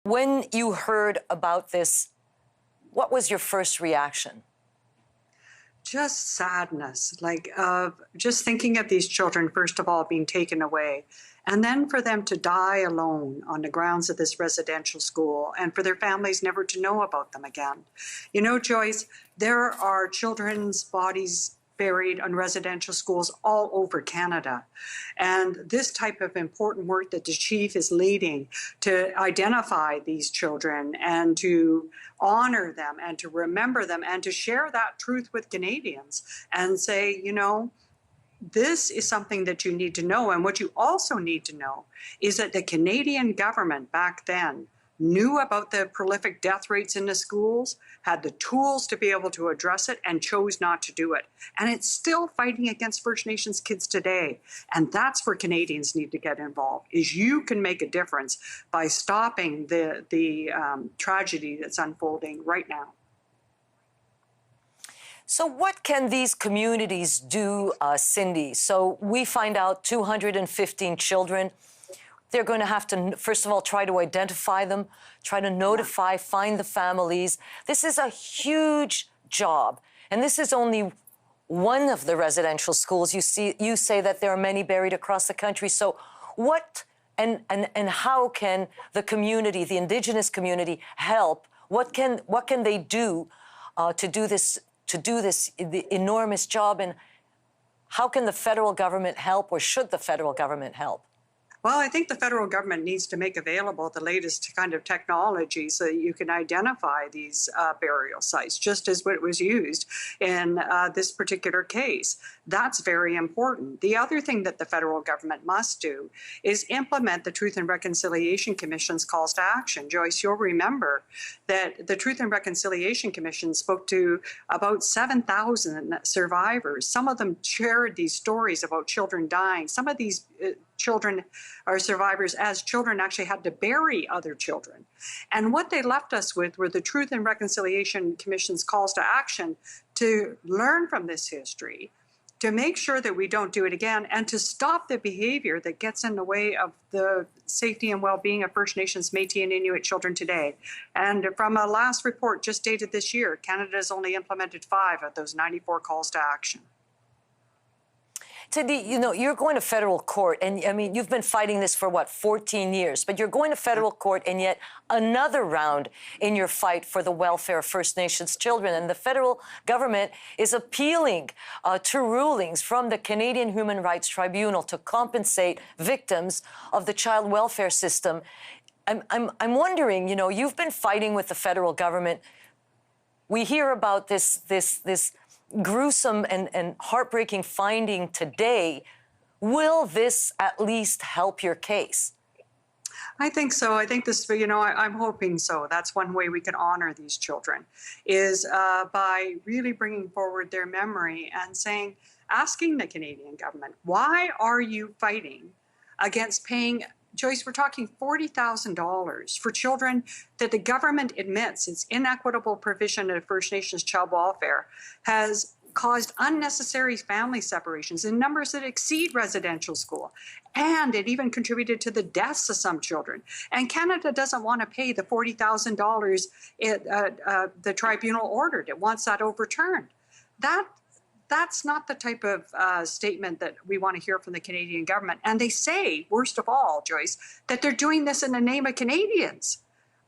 When you heard about this, what was your first reaction? Just sadness, just thinking of these children, first of all, being taken away, and then for them to die alone on the grounds of this residential school, and for their families never to know about them again. You know, Joyce, there are children's bodies buried on residential schools all over Canada. And this type of important work that the chief is leading to identify these children and to honor them and to remember them and to share that truth with Canadians and say, you know, this is something that you need to know. And what you also need to know is that the Canadian government back then knew about the prolific death rates in the schools, had the tools to be able to address it, and chose not to do it. And it's still fighting against First Nations kids today. And that's where Canadians need to get involved, is you can make a difference by stopping the tragedy that's unfolding right now. So what can these communities do, Cindy? So we find out 215 children. They're going to have to, first of all, try to identify them, try to notify, find the families. This is a huge job. And this is only one of the residential schools. You say that there are many buried across the country. So what and how can the community, the Indigenous community, help? What can they do to do this the enormous job? And how can the federal government help, or should the federal government help? Well, I think the federal government needs to make available the latest kind of technology so that you can identify these burial sites, just as what was used in this particular case. That's very important. The other thing that the federal government must do is implement the Truth and Reconciliation Commission's calls to action. Joyce, you'll remember that the Truth and Reconciliation Commission spoke to about 7,000 survivors. Some of them shared these stories about children dying. Some of these children are survivors as children actually had to bury other children. And what they left us with were the Truth and Reconciliation Commission's calls to action to learn from this history, to make sure that we don't do it again, and to stop the behavior that gets in the way of the safety and well-being of First Nations, Métis and Inuit children today. And from a last report just dated this year, Canada has only implemented 5 of those 94 calls to action. Cindy, you know, you're going to federal court, and I mean, you've been fighting this for, what, 14 years, but you're going to federal court in yet another round in your fight for the welfare of First Nations children. And the federal government is appealing to rulings from the Canadian Human Rights Tribunal to compensate victims of the child welfare system. I'm wondering, you know, you've been fighting with the federal government. We hear about this gruesome and heartbreaking finding today. Will this at least help your case? I think so. I think this, you know, I'm hoping so. That's one way we can honor these children, is by really bringing forward their memory and asking the Canadian government, why are you fighting against paying, Joyce, we're talking $40,000 for children that the government admits its inequitable provision of First Nations child welfare has caused unnecessary family separations in numbers that exceed residential school. And it even contributed to the deaths of some children. And Canada doesn't want to pay the $40,000 the tribunal ordered. It wants that overturned. That's not the type of statement that we want to hear from the Canadian government. And they say, worst of all, Joyce, that they're doing this in the name of Canadians.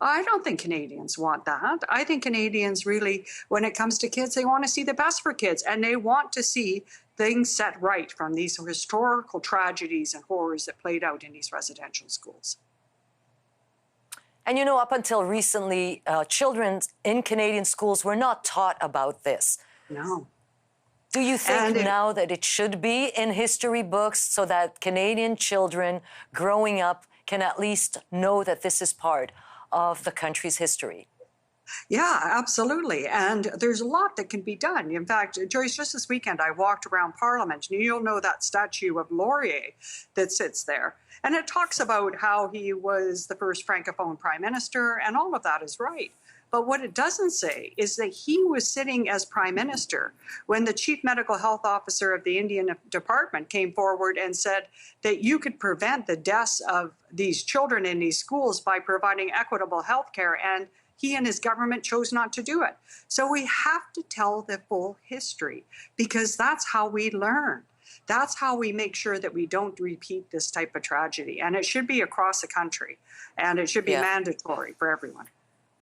I don't think Canadians want that. I think Canadians really, when it comes to kids, they want to see the best for kids, and they want to see things set right from these historical tragedies and horrors that played out in these residential schools. And you know, up until recently, children in Canadian schools were not taught about this. No. Do you think now that it should be in history books so that Canadian children growing up can at least know that this is part of the country's history? Yeah, absolutely. And there's a lot that can be done. In fact, Joyce, just this weekend, I walked around Parliament, and you'll know that statue of Laurier that sits there. And it talks about how he was the first Francophone prime minister, and all of that is right. But what it doesn't say is that he was sitting as prime minister when the chief medical health officer of the Indian department came forward and said that you could prevent the deaths of these children in these schools by providing equitable health care. And he and his government chose not to do it. So we have to tell the full history, because that's how we learn. That's how we make sure that we don't repeat this type of tragedy. And it should be across the country, and it should be Yeah. mandatory for everyone.